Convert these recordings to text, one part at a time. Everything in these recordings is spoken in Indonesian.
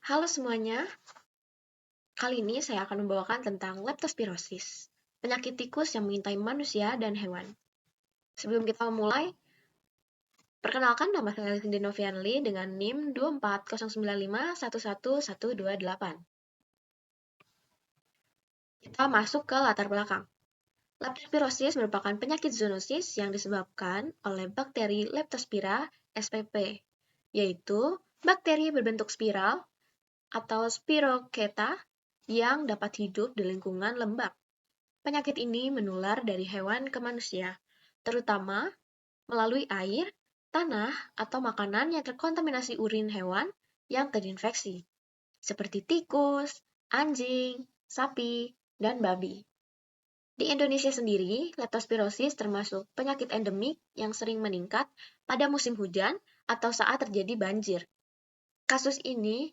Halo semuanya, kali ini saya akan membawakan tentang leptospirosis, penyakit tikus yang mengintai manusia dan hewan. Sebelum kita memulai, perkenalkan nama saya Cindy Novianli dengan NIM 24095111128. Kita masuk ke latar belakang. Leptospirosis merupakan penyakit zoonosis yang disebabkan oleh bakteri Leptospira spp, yaitu bakteri berbentuk spiral atau spirocheta yang dapat hidup di lingkungan lembab. Penyakit ini menular dari hewan ke manusia, terutama melalui air, tanah, atau makanan yang terkontaminasi urin hewan yang terinfeksi, seperti tikus, anjing, sapi, dan babi. Di Indonesia sendiri, leptospirosis termasuk penyakit endemik yang sering meningkat pada musim hujan atau saat terjadi banjir. Kasus ini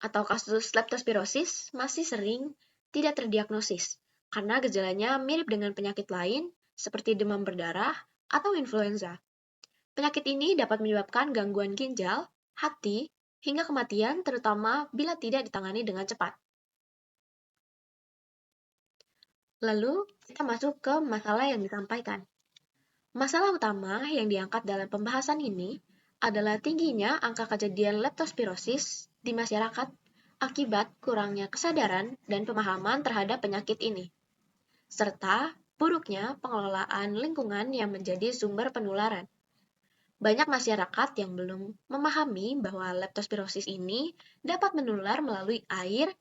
atau kasus leptospirosis masih sering tidak terdiagnosis karena gejalanya mirip dengan penyakit lain seperti demam berdarah atau influenza. Penyakit ini dapat menyebabkan gangguan ginjal, hati, hingga kematian terutama bila tidak ditangani dengan cepat. Lalu, kita masuk ke masalah yang disampaikan. Masalah utama yang diangkat dalam pembahasan ini adalah tingginya angka kejadian leptospirosis di masyarakat akibat kurangnya kesadaran dan pemahaman terhadap penyakit ini, serta buruknya pengelolaan lingkungan yang menjadi sumber penularan. Banyak masyarakat yang belum memahami bahwa leptospirosis ini dapat menular melalui air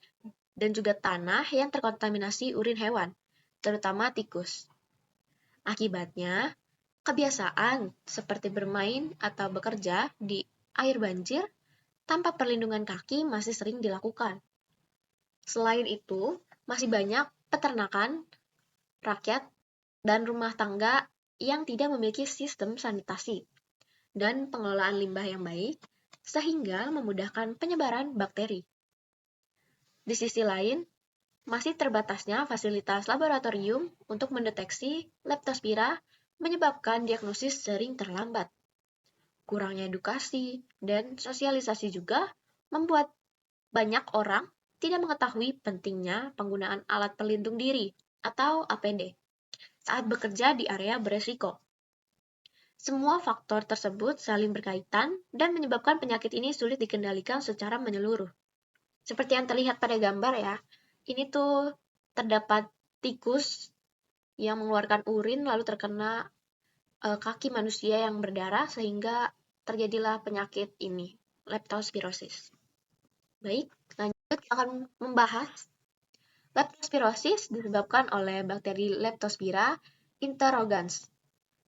dan juga tanah yang terkontaminasi urin hewan, terutama tikus. Akibatnya, kebiasaan seperti bermain atau bekerja di air banjir tanpa perlindungan kaki masih sering dilakukan. Selain itu, masih banyak peternakan rakyat dan rumah tangga yang tidak memiliki sistem sanitasi dan pengelolaan limbah yang baik, sehingga memudahkan penyebaran bakteri. Di sisi lain, masih terbatasnya fasilitas laboratorium untuk mendeteksi leptospira menyebabkan diagnosis sering terlambat. Kurangnya edukasi dan sosialisasi juga membuat banyak orang tidak mengetahui pentingnya penggunaan alat pelindung diri atau APD saat bekerja di area beresiko. Semua faktor tersebut saling berkaitan dan menyebabkan penyakit ini sulit dikendalikan secara menyeluruh. Seperti yang terlihat pada gambar ya, ini tuh terdapat tikus yang mengeluarkan urin lalu terkena kaki manusia yang berdarah sehingga terjadilah penyakit ini, leptospirosis. Baik, lanjut kita akan membahas leptospirosis disebabkan oleh bakteri Leptospira interrogans,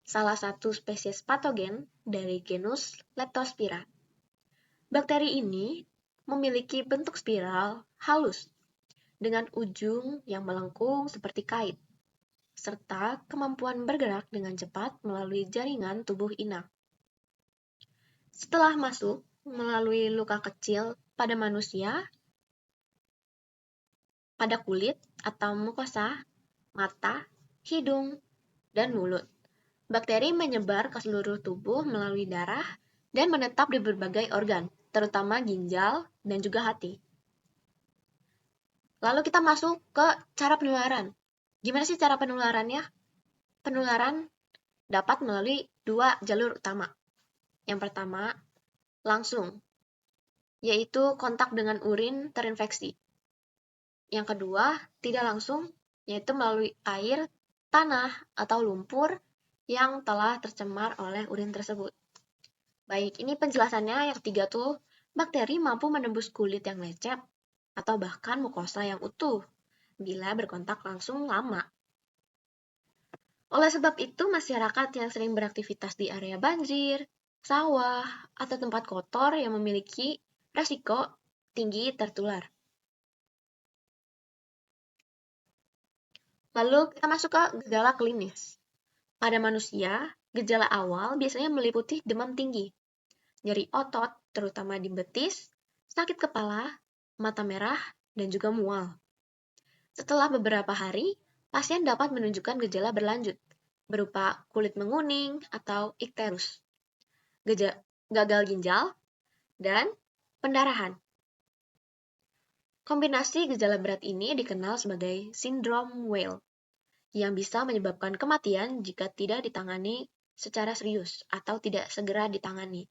salah satu spesies patogen dari genus Leptospira. Bakteri ini memiliki bentuk spiral halus dengan ujung yang melengkung seperti kait, serta kemampuan bergerak dengan cepat melalui jaringan tubuh inang. Setelah masuk melalui luka kecil pada manusia, pada kulit atau mukosa, mata, hidung, dan mulut. Bakteri menyebar ke seluruh tubuh melalui darah dan menetap di berbagai organ, terutama ginjal dan juga hati. Lalu kita masuk ke cara penularan. Gimana sih cara penularannya? Penularan dapat melalui dua jalur utama. Yang pertama, langsung, yaitu kontak dengan urin terinfeksi. Yang kedua, tidak langsung, yaitu melalui air, tanah, atau lumpur yang telah tercemar oleh urin tersebut. Baik, ini penjelasannya yang ketiga tuh, bakteri mampu menembus kulit yang lecet atau bahkan mukosa yang utuh bila berkontak langsung lama. Oleh sebab itu, masyarakat yang sering beraktivitas di area banjir, sawah, atau tempat kotor yang memiliki resiko tinggi tertular. Lalu kita masuk ke gejala klinis. Pada manusia, gejala awal biasanya meliputi demam tinggi, nyeri otot, terutama di betis, sakit kepala, mata merah, dan juga mual. Setelah beberapa hari, pasien dapat menunjukkan gejala berlanjut, berupa kulit menguning atau ikterus, gagal ginjal, dan pendarahan. Kombinasi gejala berat ini dikenal sebagai sindrom Weil, yang bisa menyebabkan kematian jika tidak ditangani secara serius atau tidak segera ditangani.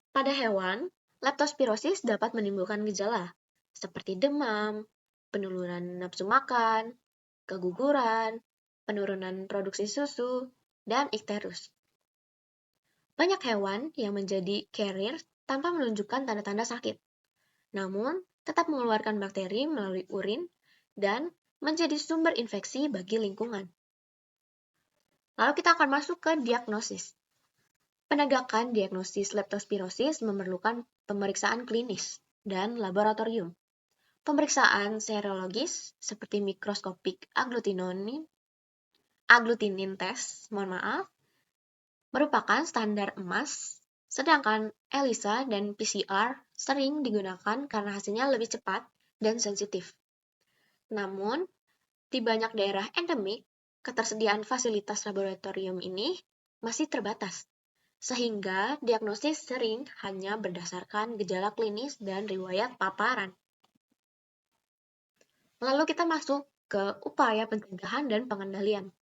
Pada hewan, leptospirosis dapat menimbulkan gejala seperti demam, penurunan nafsu makan, keguguran, penurunan produksi susu, dan ikterus. Banyak hewan yang menjadi carrier tanpa menunjukkan tanda-tanda sakit, namun tetap mengeluarkan bakteri melalui urin dan menjadi sumber infeksi bagi lingkungan. Lalu kita akan masuk ke diagnosis. Penegakan diagnosis leptospirosis memerlukan pemeriksaan klinis dan laboratorium. Pemeriksaan serologis seperti mikroskopik agglutinin test, merupakan standar emas, sedangkan ELISA dan PCR sering digunakan karena hasilnya lebih cepat dan sensitif. Namun, di banyak daerah endemik, ketersediaan fasilitas laboratorium ini masih terbatas, sehingga diagnosis sering hanya berdasarkan gejala klinis dan riwayat paparan. Lalu kita masuk ke upaya pencegahan dan pengendalian.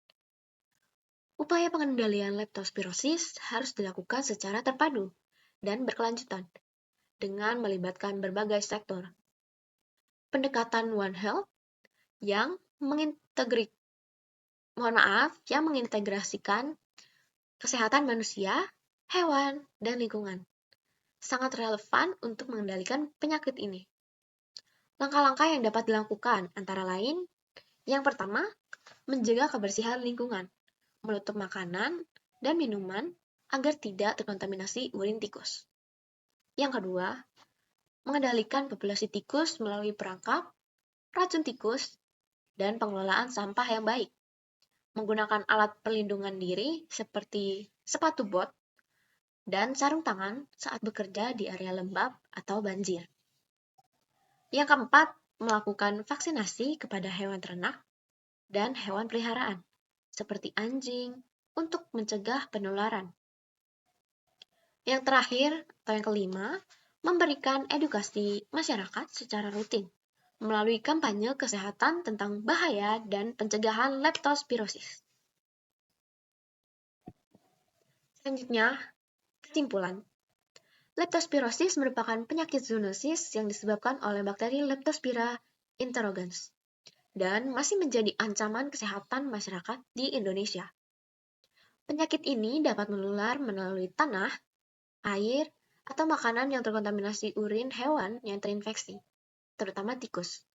Upaya pengendalian leptospirosis harus dilakukan secara terpadu dan berkelanjutan dengan melibatkan berbagai sektor. Pendekatan One Health yang mengintegrasikan kesehatan manusia, hewan, dan lingkungan sangat relevan untuk mengendalikan penyakit ini. Langkah-langkah yang dapat dilakukan antara lain, yang pertama, menjaga kebersihan lingkungan, menutup makanan dan minuman agar tidak terkontaminasi urin tikus. Yang kedua, mengendalikan populasi tikus melalui perangkap, racun tikus, dan pengelolaan sampah yang baik. Menggunakan alat perlindungan diri seperti sepatu bot dan sarung tangan saat bekerja di area lembab atau banjir. Yang keempat, melakukan vaksinasi kepada hewan ternak dan hewan peliharaan, seperti anjing, untuk mencegah penularan. Yang terakhir, atau yang kelima, memberikan edukasi masyarakat secara rutin melalui kampanye kesehatan tentang bahaya dan pencegahan leptospirosis. Selanjutnya, kesimpulan. Leptospirosis merupakan penyakit zoonosis yang disebabkan oleh bakteri Leptospira interrogans dan masih menjadi ancaman kesehatan masyarakat di Indonesia. Penyakit ini dapat menular melalui tanah, air, atau makanan yang terkontaminasi urin hewan yang terinfeksi, terutama tikus.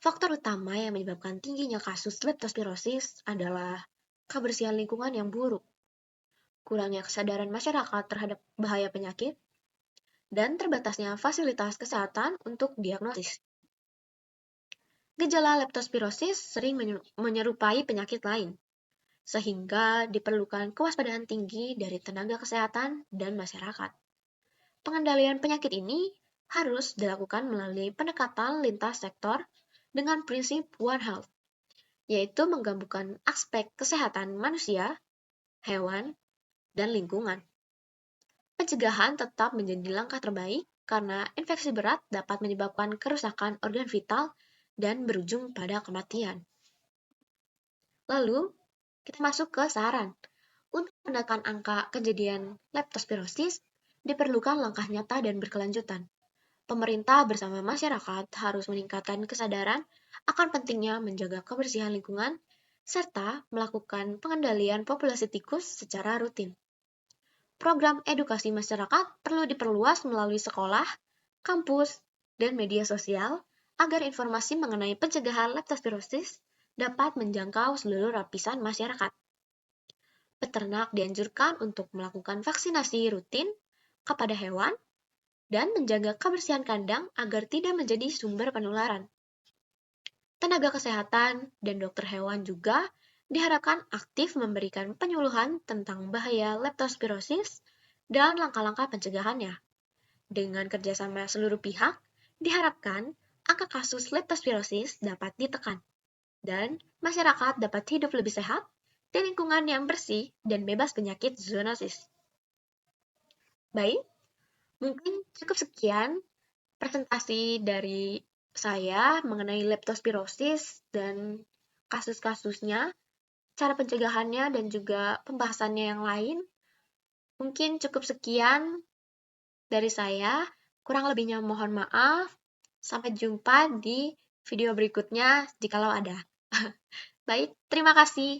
Faktor utama yang menyebabkan tingginya kasus leptospirosis adalah kebersihan lingkungan yang buruk, kurangnya kesadaran masyarakat terhadap bahaya penyakit, dan terbatasnya fasilitas kesehatan untuk diagnosis. Gejala leptospirosis sering menyerupai penyakit lain, sehingga diperlukan kewaspadaan tinggi dari tenaga kesehatan dan masyarakat. Pengendalian penyakit ini harus dilakukan melalui pendekatan lintas sektor dengan prinsip One Health, yaitu menggabungkan aspek kesehatan manusia, hewan, dan lingkungan. Pencegahan tetap menjadi langkah terbaik karena infeksi berat dapat menyebabkan kerusakan organ vital dan berujung pada kematian. Lalu, kita masuk ke saran. Untuk menekan angka kejadian leptospirosis, diperlukan langkah nyata dan berkelanjutan. Pemerintah bersama masyarakat harus meningkatkan kesadaran akan pentingnya menjaga kebersihan lingkungan serta melakukan pengendalian populasi tikus secara rutin. Program edukasi masyarakat perlu diperluas melalui sekolah, kampus, dan media sosial agar informasi mengenai pencegahan leptospirosis dapat menjangkau seluruh lapisan masyarakat. Peternak dianjurkan untuk melakukan vaksinasi rutin kepada hewan dan menjaga kebersihan kandang agar tidak menjadi sumber penularan. Tenaga kesehatan dan dokter hewan juga diharapkan aktif memberikan penyuluhan tentang bahaya leptospirosis dan langkah-langkah pencegahannya. Dengan kerjasama seluruh pihak, diharapkan angka kasus leptospirosis dapat ditekan dan masyarakat dapat hidup lebih sehat di lingkungan yang bersih dan bebas penyakit zoonosis. Baik, mungkin cukup sekian presentasi dari saya mengenai leptospirosis dan kasus-kasusnya, cara pencegahannya, dan juga pembahasannya yang lain. Mungkin cukup sekian dari saya. Kurang lebihnya mohon maaf. Sampai jumpa di video berikutnya jikalau ada. Baik, terima kasih.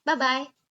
Bye-bye.